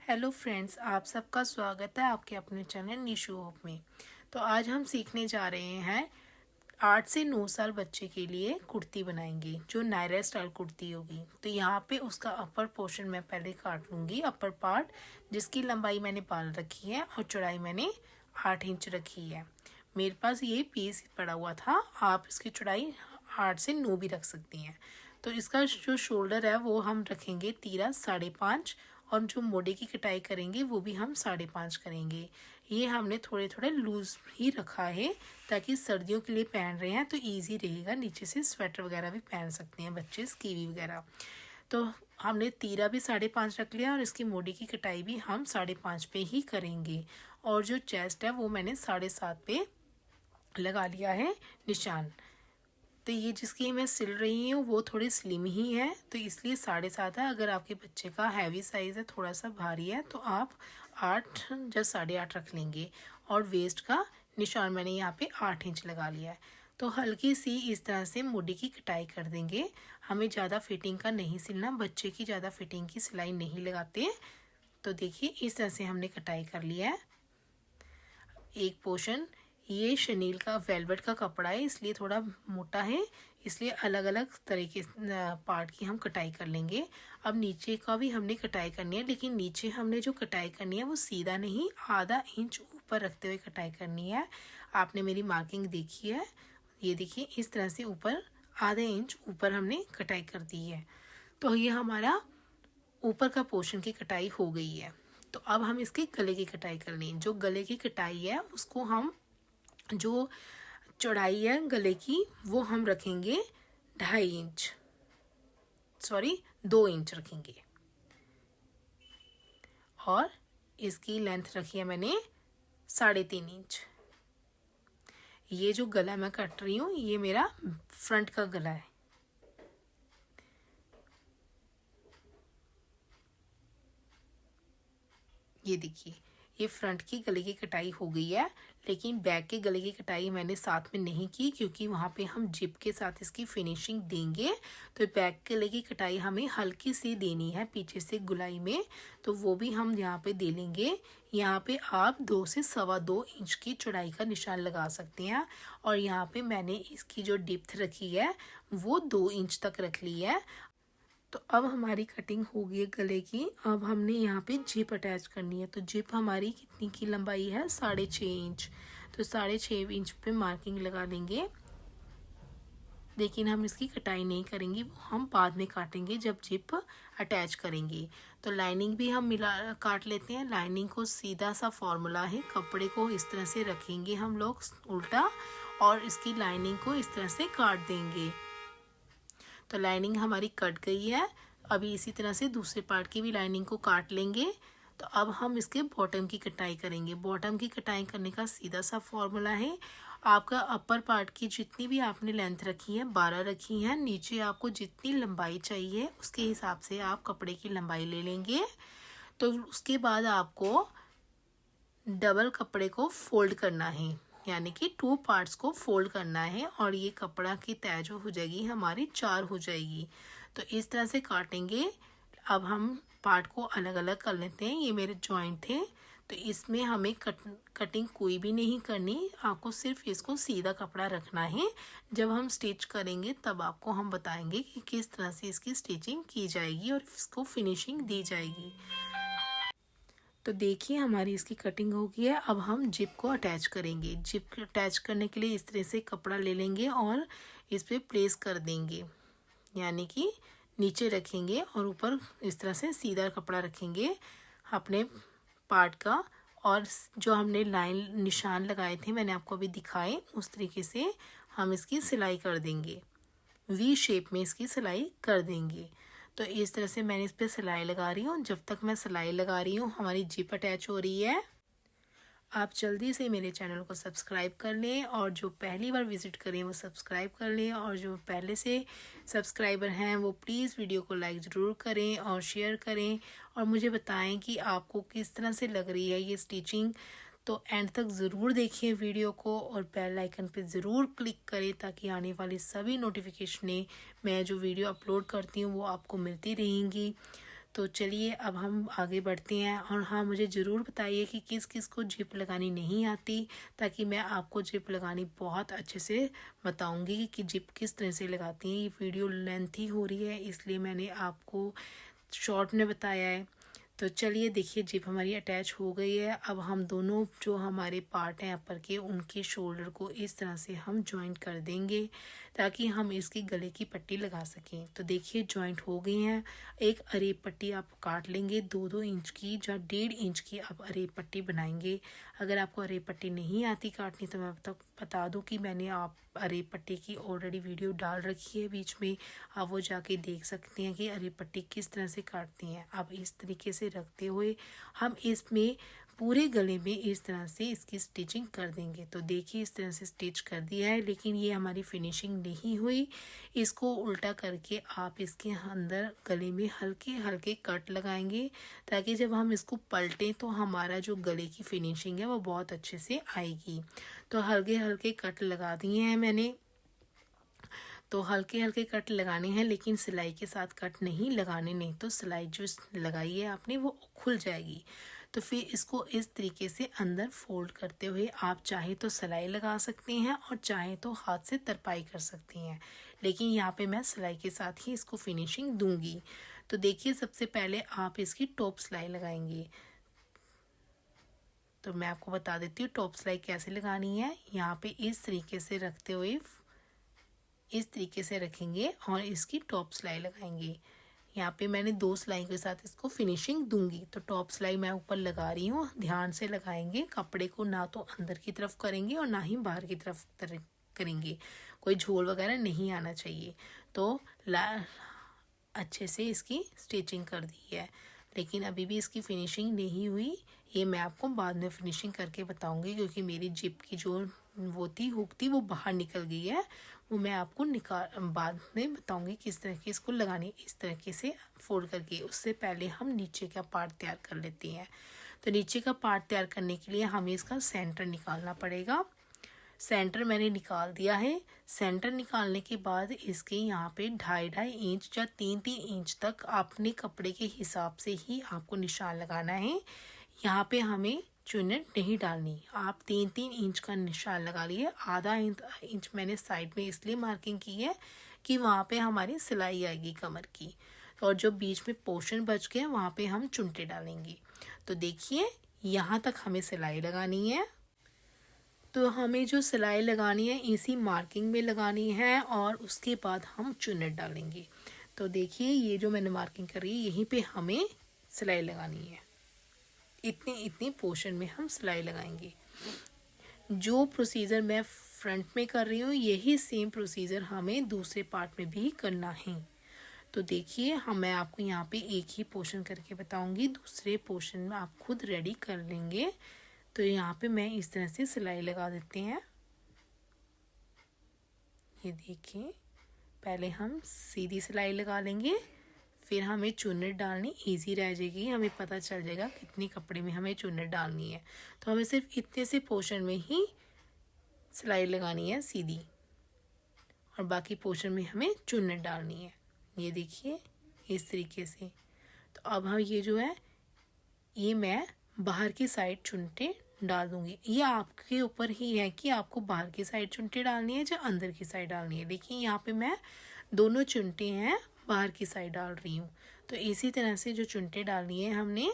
Hello friends, आप सबका स्वागत है आपके अपने चैनल निशू होप में। तो आज हम सीखने जा रहे हैं 8 से 9 साल बच्चे के लिए कुर्ती बनाएंगे जो नायरा स्टाइल कुर्ती होगी। तो यहाँ पे उसका अपर पोर्शन मैं पहले काट लूँगी, अपर पार्ट, जिसकी लंबाई मैंने पाल रखी है और चौड़ाई मैंने 8 इंच रखी है। मेरे पास ये पीस पड़ा हुआ था, आप इसकी चौड़ाई 8 से 9 भी रख सकती हैं। तो इसका जो शोल्डर है वो हम रखेंगे तीरा 5.5, और जो मोड़े की कटाई करेंगे वो भी हम 5.5 करेंगे। ये हमने थोड़े थोड़े लूज ही रखा है ताकि सर्दियों के लिए पहन रहे हैं तो इजी रहेगा, नीचे से स्वेटर वगैरह भी पहन सकते हैं बच्चे, स्कीवी वगैरह। तो हमने तीरा भी 5.5 रख लिया और इसकी मोड़ी की कटाई भी हम 5.5 पे ही करेंगे। और जो चेस्ट है वो मैंने 7.5 पे लगा लिया है निशान। तो ये जिसकी मैं सिल रही हूँ वो थोड़ी स्लिम ही है, तो इसलिए 7.5 है। अगर आपके बच्चे का हैवी साइज़ है, थोड़ा सा भारी है, तो आप 8 या 8.5 रख लेंगे। और वेस्ट का निशान मैंने यहाँ पे 8 इंच लगा लिया है। तो हल्की सी इस तरह से मोड़ी की कटाई कर देंगे। हमें ज़्यादा फिटिंग का नहीं सिलना, बच्चे की ज़्यादा फिटिंग की सिलाई नहीं लगाते। तो देखिए इस तरह से हमने कटाई कर लिया है। एक पोर्शन ये शनील का वेलवेट का कपड़ा है, इसलिए थोड़ा मोटा है, इसलिए अलग अलग तरीके पार्ट की हम कटाई कर लेंगे। अब नीचे का भी हमने कटाई करनी है, लेकिन नीचे हमने जो कटाई करनी है वो सीधा नहीं, आधा इंच ऊपर रखते हुए कटाई करनी है। आपने मेरी मार्किंग देखी है, ये देखिए इस तरह से ऊपर आधे इंच ऊपर हमने कटाई कर दी है। तो ये हमारा ऊपर का पोर्शन की कटाई हो गई है। तो अब हम इसके गले की कटाई कर लें। जो गले की कटाई है उसको हम, जो चौड़ाई है गले की वो हम रखेंगे 2.5 इंच, सॉरी 2 इंच रखेंगे। और इसकी लेंथ रखी है मैंने 3.5 इंच। ये जो गला मैं कट रही हूँ ये मेरा फ्रंट का गला है। ये देखिए ये फ्रंट की गले की कटाई हो गई है, लेकिन बैक के गले की कटाई मैंने साथ में नहीं की क्योंकि वहाँ पे हम जिप के साथ इसकी फिनिशिंग देंगे। तो बैक गले की कटाई हमें हल्की सी देनी है पीछे से गुलाई में, तो वो भी हम यहाँ पे दे लेंगे। यहाँ पे आप 2 से 2.25 इंच की चौड़ाई का निशान लगा सकते हैं। और यहाँ पे मैंने इसकी जो डिप्थ रखी है वो 2 इंच तक रख ली है। तो अब हमारी कटिंग हो गई है गले की। अब हमने यहाँ पे जिप अटैच करनी है। तो जिप हमारी कितनी की लंबाई है, 6.5 इंच। तो 6.5 इंच पे मार्किंग लगा लेंगे, लेकिन हम इसकी कटाई नहीं करेंगे, वो हम बाद में काटेंगे जब जिप अटैच करेंगे। तो लाइनिंग भी हम मिला काट लेते हैं। लाइनिंग को सीधा सा फॉर्मूला है, कपड़े को इस तरह से रखेंगे हम लोग उल्टा और इसकी लाइनिंग को इस तरह से काट देंगे। तो लाइनिंग हमारी कट गई है। अभी इसी तरह से दूसरे पार्ट की भी लाइनिंग को काट लेंगे। तो अब हम इसके बॉटम की कटाई करेंगे। बॉटम की कटाई करने का सीधा सा फॉर्मूला है, आपका अपर पार्ट की जितनी भी आपने लेंथ रखी है 12 रखी है, नीचे आपको जितनी लंबाई चाहिए उसके हिसाब से आप कपड़े की लंबाई ले लेंगे। तो उसके बाद आपको डबल कपड़े को फोल्ड करना है, यानी कि 2 पार्ट्स को फोल्ड करना है, और ये कपड़ा की तय जो हो जाएगी हमारी 4 हो जाएगी। तो इस तरह से काटेंगे। अब हम पार्ट को अलग अलग कर लेते हैं। ये मेरे जॉइंट थे, तो इसमें हमें कटिंग कोई भी नहीं करनी, आपको सिर्फ इसको सीधा कपड़ा रखना है। जब हम स्टिच करेंगे तब आपको हम बताएंगे कि किस तरह से इसकी स्टिचिंग की जाएगी और इसको फिनिशिंग दी जाएगी। तो देखिए हमारी इसकी कटिंग हो गई है। अब हम जिप को अटैच करेंगे। जिप अटैच करने के लिए इस तरह से कपड़ा ले लेंगे और इस पर प्लेस कर देंगे, यानी कि नीचे रखेंगे और ऊपर इस तरह से सीधा कपड़ा रखेंगे अपने पार्ट का। और जो हमने लाइन निशान लगाए थे मैंने आपको अभी दिखाए, उस तरीके से हम इसकी सिलाई कर देंगे, वी शेप में इसकी सिलाई कर देंगे। तो इस तरह से मैंने इस पर सिलाई लगा रही हूँ। जब तक मैं सिलाई लगा रही हूँ हमारी जिप अटैच हो रही है। आप जल्दी से मेरे चैनल को सब्सक्राइब कर लें, और जो पहली बार विज़िट करें वो सब्सक्राइब कर लें, और जो पहले से सब्सक्राइबर हैं वो प्लीज़ वीडियो को लाइक ज़रूर करें और शेयर करें, और मुझे बताएं कि आपको किस तरह से लग रही है ये स्टिचिंग। तो एंड तक ज़रूर देखिए वीडियो को, और बेल आइकन पे ज़रूर क्लिक करें ताकि आने वाली सभी नोटिफिकेशनें मैं जो वीडियो अपलोड करती हूँ वो आपको मिलती रहेंगी। तो चलिए अब हम आगे बढ़ते हैं। और हाँ, मुझे ज़रूर बताइए कि किस किस को जिप लगानी नहीं आती, ताकि मैं आपको जिप लगानी बहुत अच्छे से बताऊंगी कि जिप किस तरह से लगाती हैं। ये वीडियो लेंथी हो रही है, इसलिए मैंने आपको शॉर्ट में बताया है। तो चलिए देखिए, जिप हमारी अटैच हो गई है। अब हम दोनों जो हमारे पार्ट हैं अपर के, उनके शोल्डर को इस तरह से हम जॉइंट कर देंगे ताकि हम इसकी गले की पट्टी लगा सकें। तो देखिए जॉइंट हो गई हैं। एक अरेब पट्टी आप काट लेंगे 2-2 इंच की या 1.5 इंच की आप अरेब पट्टी बनाएंगे। अगर आपको अरेब पट्टी नहीं आती काटनी तो मैं बता दूं कि मैंने आप अरेब पट्टी की ऑलरेडी वीडियो डाल रखी है बीच में, आप वो जाके देख सकते हैं कि अरेब पट्टी किस तरह से काटती हैं। अब इस तरीके से रखते हुए हम इसमें पूरे गले में इस तरह से इसकी स्टिचिंग कर देंगे। तो देखिए इस तरह से स्टिच कर दिया है, लेकिन ये हमारी फिनिशिंग नहीं हुई। इसको उल्टा करके आप इसके अंदर गले में हल्के हल्के कट लगाएंगे, ताकि जब हम इसको पलटें तो हमारा जो गले की फिनिशिंग है वो बहुत अच्छे से आएगी। तो हल्के हल्के कट लगा दिए हैं मैंने। तो हल्के हल्के कट लगाने हैं, लेकिन सिलाई के साथ कट नहीं लगाने, नहीं तो सिलाई जो लगाई है आपने वो खुल जाएगी। तो फिर इसको इस तरीके से अंदर फोल्ड करते हुए आप चाहे तो सिलाई लगा सकते हैं और चाहे तो हाथ से तरपाई कर सकती हैं, लेकिन यहाँ पे मैं सिलाई के साथ ही इसको फिनिशिंग दूंगी। तो देखिए सबसे पहले आप इसकी टॉप सिलाई लगाएंगे। तो मैं आपको बता देती हूँ टॉप सिलाई कैसे लगानी है। यहाँ पे इस तरीके से रखते हुए इस तरीके से रखेंगे और इसकी टॉप सिलाई लगाएंगे। यहाँ पे मैंने 2 सिलाई के साथ इसको फिनिशिंग दूंगी। तो टॉप सिलाई मैं ऊपर लगा रही हूँ, ध्यान से लगाएंगे। कपड़े को ना तो अंदर की तरफ करेंगे और ना ही बाहर की तरफ करेंगे, कोई झोल वगैरह नहीं आना चाहिए। तो अच्छे से इसकी स्टिचिंग कर दी है, लेकिन अभी भी इसकी फिनिशिंग नहीं हुई। ये मैं आपको बाद में फिनिशिंग करके बताऊंगी, क्योंकि मेरी जिप की जो वो थी हुक थी वो बाहर निकल गई है। वो मैं आपको बाद में बताऊंगी किस तरह की इसको लगानी। इस तरीके से फोल्ड करके उससे पहले हम नीचे का पार्ट तैयार कर लेते हैं। तो नीचे का पार्ट तैयार करने के लिए हमें इसका सेंटर निकालना पड़ेगा। सेंटर मैंने निकाल दिया है। सेंटर निकालने के बाद इसके यहाँ पे 2.5 इंच या 3-3 इंच तक अपने कपड़े के हिसाब से ही आपको निशान लगाना है। यहाँ पे हमें चुन्नट नहीं डालनी। आप 3-3 इंच का निशान लगा लिए। आधा इंच मैंने साइड में इसलिए मार्किंग की है कि वहाँ पे हमारी सिलाई आएगी कमर की, और जो बीच में पोर्शन बच गया वहाँ पे हम चुन्नटे डालेंगे। तो देखिए यहाँ तक हमें सिलाई लगानी है। तो हमें जो सिलाई लगानी है इसी मार्किंग में लगानी है, और उसके बाद हम चुन्नट डालेंगे। तो देखिए ये जो मैंने मार्किंग करी है यहीं पे हमें सिलाई लगानी है। इतने पोर्शन में हम सिलाई लगाएंगे। जो प्रोसीजर मैं फ्रंट में कर रही हूँ यही सेम प्रोसीजर हमें दूसरे पार्ट में भी करना है। तो देखिए मैं आपको यहाँ पे एक ही पोर्शन करके बताऊंगी, दूसरे पोर्शन में आप खुद रेडी कर लेंगे। तो यहाँ पे मैं इस तरह से सिलाई लगा देते हैं। ये देखिए पहले हम सीधी सिलाई लगा लेंगे, फिर हमें चुन्नट डालनी इजी रह जाएगी, हमें पता चल जाएगा कितनी कपड़े में हमें चुन्नट डालनी है। तो हमें सिर्फ इतने से पोर्शन में ही सिलाई लगानी है सीधी, और बाकी पोर्शन में हमें चुन्नट डालनी है। ये देखिए इस तरीके से। तो अब हम ये जो है ये मैं बाहर की साइड चुन्नटे डाल दूंगी। ये आपके ऊपर ही है कि आपको बाहर की साइड चुन्नटे डालनी है या अंदर की साइड डालनी है। देखिए यहाँ पे मैं दोनों चुन्नटे हैं बाहर की साइड डाल रही हूँ। तो इसी तरह से जो चुन्नटे डालनी है हमने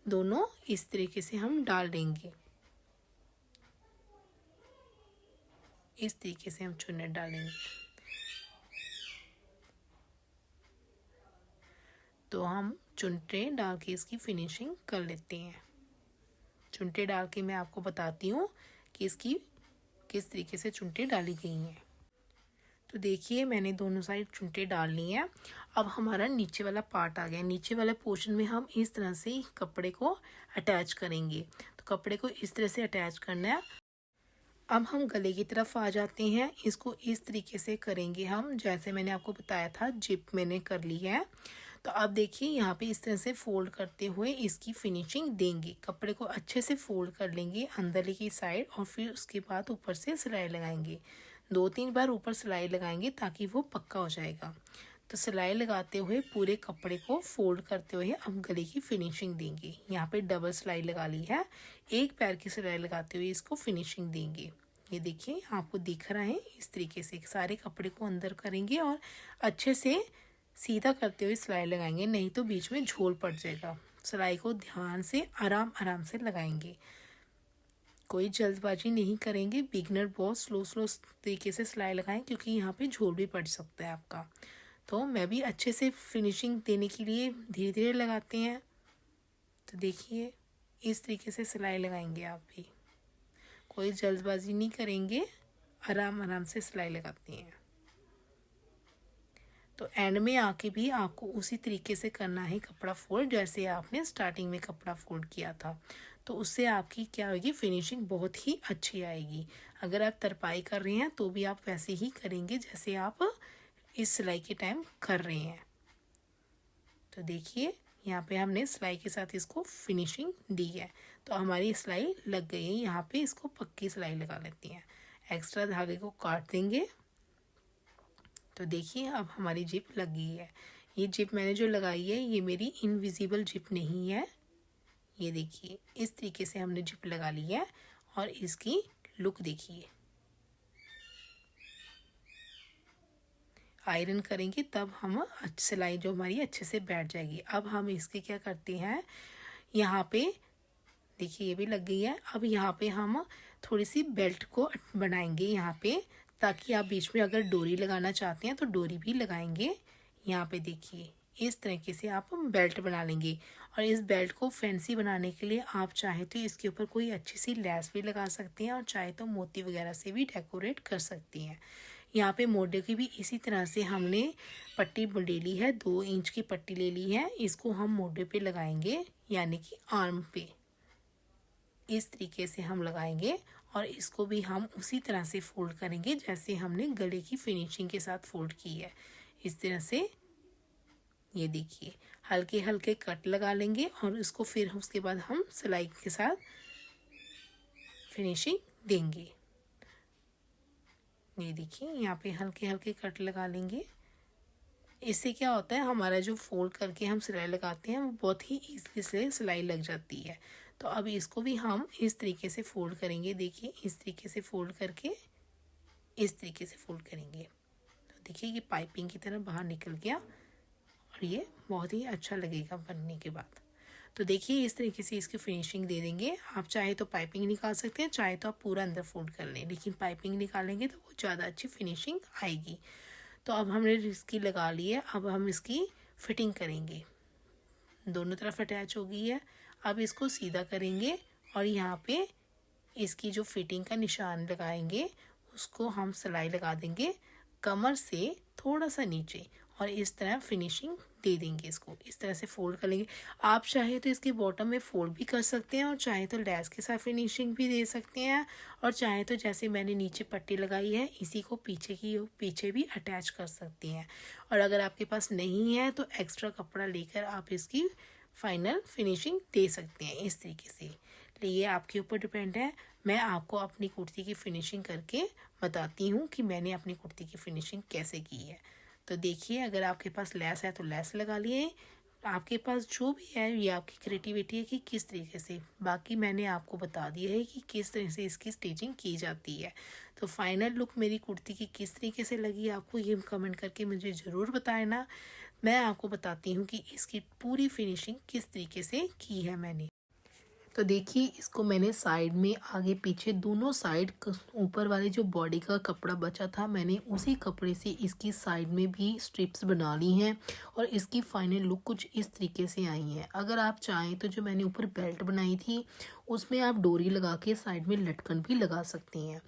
दोनों इस तरीके से हम डाल देंगे। इस तरीके से हम चुन्नट डालेंगे। तो हम चुन्नटे डाल के इसकी फिनिशिंग कर लेते हैं। चुन्नटे डाल के मैं आपको बताती हूँ कि इसकी किस तरीके से चुन्नटे डाली गई हैं। तो देखिए मैंने दोनों साइड चुन्नटे डाल ली हैं। अब हमारा नीचे वाला पार्ट आ गया। नीचे वाले पोर्शन में हम इस तरह से कपड़े को अटैच करेंगे। तो कपड़े को इस तरह से अटैच करना है। अब हम गले की तरफ आ जाते हैं। इसको इस तरीके से करेंगे हम, जैसे मैंने आपको बताया था जिप मैंने कर ली है। तो अब देखिए यहाँ पे इस तरह से फोल्ड करते हुए इसकी फिनिशिंग देंगे। कपड़े को अच्छे से फोल्ड कर लेंगे अंदर की साइड, और फिर उसके बाद ऊपर से सिलाई लगाएंगे। 2-3 बार ऊपर सिलाई लगाएंगे ताकि वो पक्का हो जाएगा। तो सिलाई लगाते हुए पूरे कपड़े को फोल्ड करते हुए अब गले की फिनिशिंग देंगे। यहाँ पे डबल सिलाई लगा ली है, एक पैर की सिलाई लगाते हुए इसको फिनिशिंग देंगे। ये देखिए आपको दिख रहा है, इस तरीके से सारे कपड़े को अंदर करेंगे और अच्छे से सीधा करते हुए सिलाई लगाएंगे, नहीं तो बीच में झोल पड़ जाएगा। सिलाई को ध्यान से आराम आराम से लगाएंगे, कोई जल्दबाजी नहीं करेंगे। बिगनर बहुत स्लो तरीके से सिलाई लगाएं, क्योंकि यहाँ पे झोल भी पड़ सकता है आपका। तो मैं भी अच्छे से फिनिशिंग देने के लिए धीरे धीरे लगाते हैं। तो देखिए इस तरीके से सिलाई लगाएंगे आप भी, कोई जल्दबाजी नहीं करेंगे, आराम आराम से सिलाई लगाते हैं। तो एंड में आके भी आपको उसी तरीके से करना है कपड़ा फोल्ड, जैसे आपने स्टार्टिंग में कपड़ा फोल्ड किया था। तो उससे आपकी क्या होगी, फिनिशिंग बहुत ही अच्छी आएगी। अगर आप तरपाई कर रहे हैं तो भी आप वैसे ही करेंगे जैसे आप इस सिलाई के टाइम कर रहे हैं। तो देखिए यहाँ पे हमने सिलाई के साथ इसको फिनिशिंग दी है, तो हमारी सिलाई लग गई है। यहाँ पे इसको पक्की सिलाई लगा लेती हैं, एक्स्ट्रा धागे को काट देंगे। तो देखिए अब हमारी जिप लग गई है। ये जिप मैंने जो लगाई है ये मेरी इनविजिबल जिप नहीं है। ये देखिए इस तरीके से हमने जिप लगा ली है और इसकी लुक देखिए। आयरन करेंगे तब हम सिलाई जो हमारी अच्छे से बैठ जाएगी। अब हम इसके क्या करते हैं, यहाँ पे देखिए ये भी लग गई है। अब यहाँ पे हम थोड़ी सी बेल्ट को बनाएंगे यहाँ पे, ताकि आप बीच में अगर डोरी लगाना चाहते हैं तो डोरी भी लगाएंगे। यहाँ पे देखिए इस तरीके से आप बेल्ट बना लेंगे। और इस बेल्ट को फैंसी बनाने के लिए आप चाहे तो इसके ऊपर कोई अच्छी सी लेस भी लगा सकते हैं और चाहे तो मोती वगैरह से भी डेकोरेट कर सकती हैं। यहाँ पे मोढे की भी इसी तरह से हमने पट्टी ले ली है, 2 इंच की पट्टी ले ली है। इसको हम मोढे पे लगाएंगे, यानी कि आर्म पे इस तरीके से हम लगाएंगे। और इसको भी हम उसी तरह से फोल्ड करेंगे जैसे हमने गले की फिनिशिंग के साथ फोल्ड की है, इस तरह से। ये देखिए हल्के हल्के कट लगा लेंगे और इसको फिर उसके बाद हम सिलाई के साथ फिनिशिंग देंगे। ये देखिए यहाँ पे हल्के हल्के कट लगा लेंगे। इससे क्या होता है, हमारा जो फोल्ड करके हम सिलाई लगाते हैं वो बहुत ही ईज़िली से सिलाई लग जाती है। तो अब इसको भी हम इस तरीके से फोल्ड करेंगे। देखिए इस तरीके से फोल्ड करके इस तरीके से फोल्ड करेंगे। तो देखिए ये पाइपिंग की तरह बाहर निकल गया और ये बहुत ही अच्छा लगेगा बनने के बाद। तो देखिए इस तरीके से इसकी फिनिशिंग दे देंगे। आप चाहे तो पाइपिंग निकाल सकते हैं, चाहे तो आप पूरा अंदर फोल्ड कर लें, लेकिन पाइपिंग निकालेंगे तो वो ज़्यादा अच्छी फिनिशिंग आएगी। तो अब हमने इसकी लगा ली है, अब हम इसकी फिटिंग करेंगे। दोनों तरफ अटैच हो गई है। अब इसको सीधा करेंगे और यहाँ पे इसकी जो फिटिंग का निशान लगाएंगे उसको हम सिलाई लगा देंगे कमर से थोड़ा सा नीचे और इस तरह फिनिशिंग दे देंगे। इसको इस तरह से फोल्ड कर लेंगे। आप चाहे तो इसके बॉटम में फोल्ड भी कर सकते हैं और चाहे तो लेस के साथ फिनिशिंग भी दे सकते हैं, और चाहे तो जैसे मैंने नीचे पट्टी लगाई है इसी को पीछे भी अटैच कर सकते हैं। और अगर आपके पास नहीं है तो एक्स्ट्रा कपड़ा लेकर आप इसकी फाइनल फिनिशिंग दे सकते हैं इस तरीके से। ये आपके ऊपर डिपेंड है। मैं आपको अपनी कुर्ती की फिनिशिंग करके बताती हूँ कि मैंने अपनी कुर्ती की फिनिशिंग कैसे की है। तो देखिए अगर आपके पास लेस है तो लेस लगा लिए, आपके पास जो भी है ये आपकी क्रिएटिविटी है कि किस तरीके से। बाकी मैंने आपको बता दिया है कि किस तरह से इसकी स्टिचिंग की जाती है। तो फाइनल लुक मेरी कुर्ती की किस तरीके से लगी आपको ये कमेंट करके मुझे ज़रूर बताए ना। मैं आपको बताती हूँ कि इसकी पूरी फिनिशिंग किस तरीके से की है मैंने। तो देखिए इसको मैंने साइड में आगे पीछे दोनों साइड ऊपर वाले जो बॉडी का कपड़ा बचा था मैंने उसी कपड़े से इसकी साइड में भी स्ट्रिप्स बना ली हैं और इसकी फाइनल लुक कुछ इस तरीके से आई है। अगर आप चाहें तो जो मैंने ऊपर बेल्ट बनाई थी उसमें आप डोरी लगा के साइड में लटकन भी लगा सकते हैं।